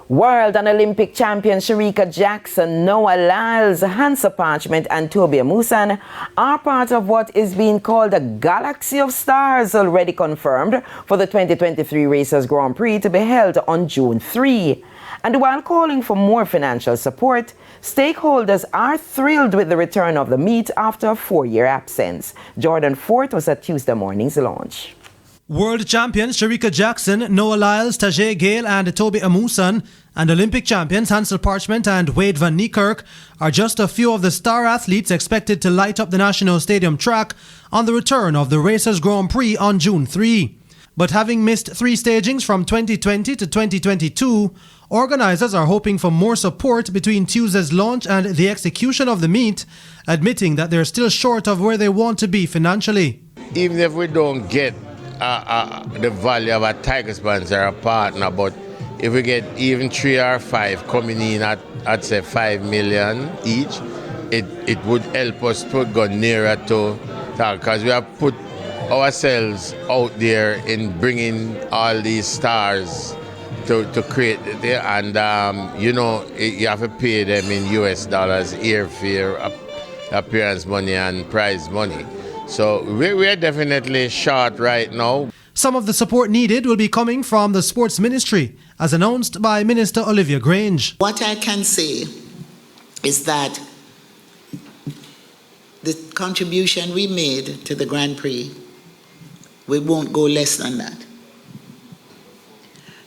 World and Olympic champions Shericka Jackson, Noah Lyles, Hansa Parchment and Toby Amusan are part of what is being called a galaxy of stars already confirmed for the 2023 Racers Grand Prix to be held on June 3. And while calling for more financial support, stakeholders are thrilled with the return of the meet after a 4-year absence. Jordan Fort was at Tuesday morning's launch. World champions Shericka Jackson, Noah Lyles, Tajay Gale and Toby Amusan and Olympic champions Hansel Parchment and Wade van Niekerk are just a few of the star athletes expected to light up the National Stadium track on the return of the Racers Grand Prix on June 3. But having missed 3 stagings from 2020 to 2022, organisers are hoping for more support between Tuesday's launch and the execution of the meet, admitting that they're still short of where they want to be financially. Even if we don't get the value of a tiger sponsor or a partner, but if we get even 3 or 5 coming in at say 5 million each, it would help us to go nearer to that, because we have put ourselves out there in bringing all these stars to create it, and you have to pay them in US dollars, airfare, appearance money and prize money. So we are definitely short right now. Some of the support needed will be coming from the Sports Ministry, as announced by Minister Olivia Grange. What I can say is that the contribution we made to the Grand Prix, we won't go less than that.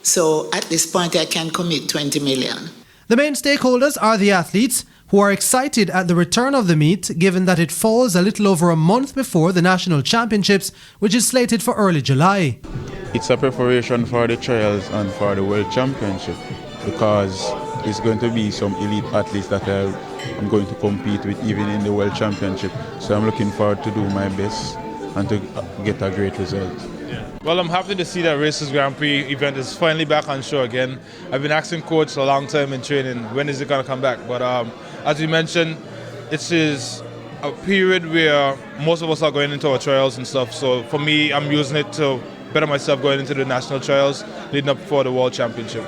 So at this point I can commit 20 million. The main stakeholders are the athletes, who are excited at the return of the meet, given that it falls a little over a month before the National Championships, which is slated for early July. It's a preparation for the trials and for the World Championship, because it's going to be some elite athletes that I'm going to compete with even in the World Championship. So I'm looking forward to do my best and to get a great result. Well, I'm happy to see that Racers Grand Prix event is finally back on show again. I've been asking coach a long time in training, when is it going to come back? But as you mentioned, it is a period where most of us are going into our trials and stuff. So for me, I'm using it to better myself going into the national trials leading up for the World Championship.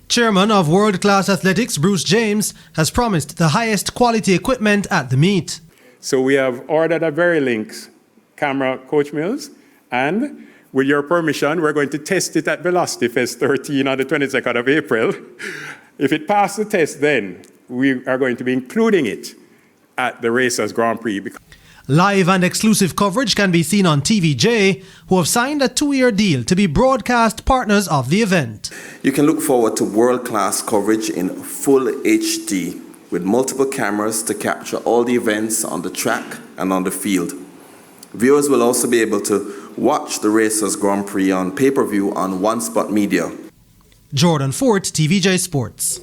Chairman of World Class Athletics, Bruce James, has promised the highest quality equipment at the meet. So we have ordered a VeriLinx camera, Coach Mills, and with your permission, we're going to test it at Velocity Fest 13 on the 22nd of April. If it passes the test, then we are going to be including it at the Racers Grand Prix. Live and exclusive coverage can be seen on TVJ, who have signed a 2-year deal to be broadcast partners of the event. You can look forward to world-class coverage in full HD, with multiple cameras to capture all the events on the track and on the field. Viewers will also be able to watch the Racers Grand Prix on pay-per-view on One Spot Media. Jordan Fort, TVJ Sports.